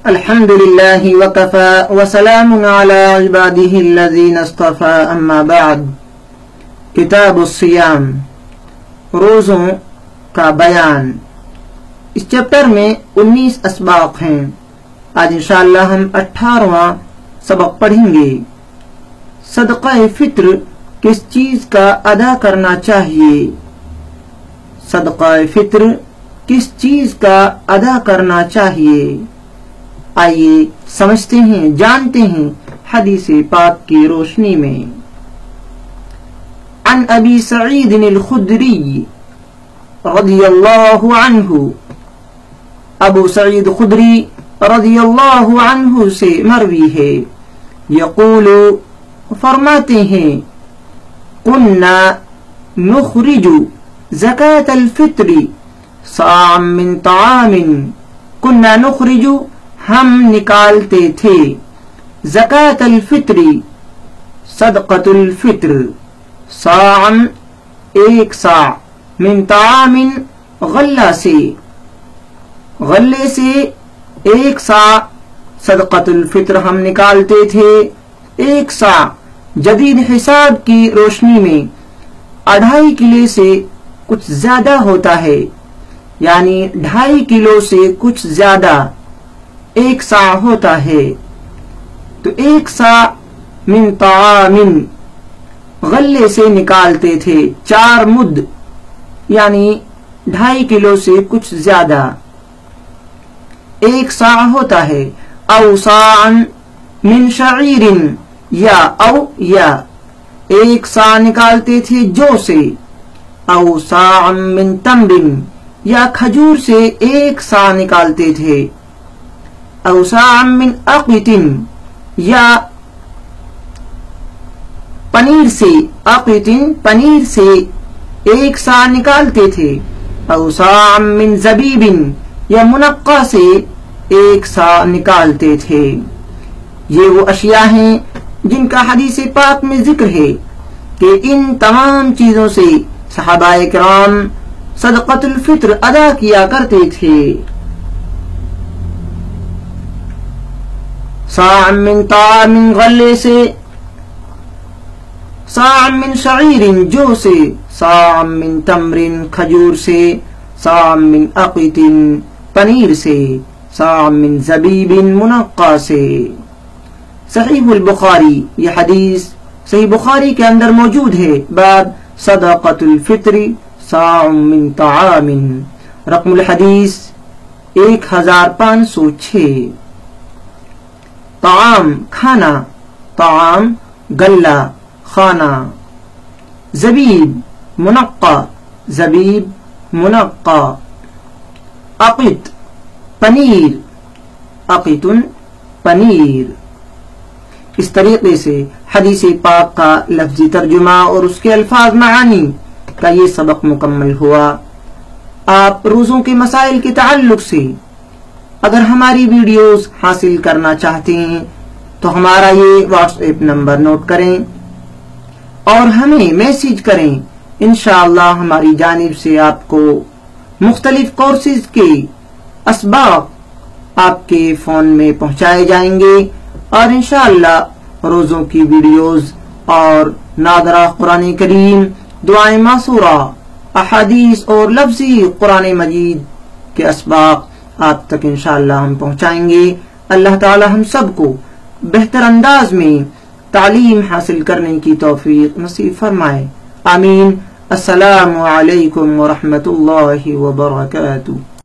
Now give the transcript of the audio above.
अल्हम्दुलिल्लाहि वकफ़ा वसलामुन अला इबादिहि अल्लज़ीना इस्तफ़ा अम्मा बाद। किताबुस्सियाम, रोज़ों का बयान। इस चैप्टर में 19 असबाक हैं। आज इंशाअल्लाह हम 18वां सबक पढ़ेंगे। सदक़ा-ए-फ़ित्र किस चीज का अदा करना चाहिए? सदक़ा-ए-फ़ित्र किस चीज का अदा करना चाहिए? आइए समझते हैं, जानते हैं हदीस पाक की रोशनी में। अन अबी सईद अल-खुदरी रज़ियल्लाहु अन्हु, अबू सईद खुदरी रज़ियल्लाहु अन्हु से मरवी है। यक़ूलु, फरमाते हैं, कुन्ना नुख़रिजु ज़कातुल-फ़ित्री साअम मिन ताआमिन। कुन्ना नुख़रिजु, हम निकालते थे, ज़कातुल-फ़ित्री सदक़तुल-फ़ित्र, साअम एक सा, मिन ताआमिन गल्ला से, गल्ले से एक सा सदक़तुल-फ़ित्र हम निकालते थे। एक सा जदीद हिसाब की रोशनी में 2.5 किलो से कुछ ज्यादा होता है, यानी 2.5 किलो से कुछ ज्यादा एक सा होता है। तो एक सा मिन ताआमिन, गल्ले से निकालते थे। 4 मुद्द यानी 2.5 किलो से कुछ ज्यादा एक सा होता है। औ साअन मिन शईरिन, या एक सा निकालते थे जौ से। औ साअम मिन तमरिन, या खजूर से एक सा निकालते थे। औ साअम मिन अक़ितिन, या पनीर से, अक़ितिन पनीर से एक सा निकालते थे। औ साअम मिन ज़बीबिन, या मुनक्का से एक सा निकालते थे। ये वो अशिया हैं जिनका हदीस पाक में जिक्र है कि इन तमाम चीजों से सहाबाए किराम सदक़तुल-फ़ित्र अदा किया करते थे। साअम मिन ताआमिन, गल्ले से, साअम मिन शईरिन, जौ से, साअम मिन तमरिन, खजूर से, साअम मिन अक़ितिन, पनीर से, साअम मिन ज़बीबिन, मुनक्का से। सहीहुल बुखारी, यह हदीस सही बुखारी के अंदर मौजूद है। बाब सदक़तुल-फ़ित्री साअम मिन ताआमिन, रक़मुल हदीस 1506। ताआम खाना, ताआम गल्ला, खाना। ज़बीब मुनक्का, ज़बीब मुनक्का। अक़ित पनीर, अक़ितुन पनीर। इस तरीके से हदीस पाक का लफ्जी तर्जुमा और उसके अल्फाज मानी का ये सबक मुकम्मल हुआ। आप रोज़ों के मसाइल के ताल्लुक से अगर हमारी वीडियोस हासिल करना चाहते हैं तो हमारा ये व्हाट्सएप नंबर नोट करें और हमें मैसेज करें। इंशाअल्लाह हमारी जानिब से आपको मुख्तलिफ कोर्सेज के असबाक आपके फोन में पहुंचाए जाएंगे और इंशाअल्लाह रोज़ों की वीडियोस और नादरा कुरान करीम, दुआए मासूरा, अहादीस और लफ्जी कुरान मजीद के असबाक आप तक इंशाअल्लाह हम पहुंचाएंगे। अल्लाह ताला हम सबको बेहतर अंदाज में तालीम हासिल करने की तौफीक नसीब फरमाए। आमीन। अस्सलामु अलैकुम व रहमतुल्लाहि व बरकातुहू।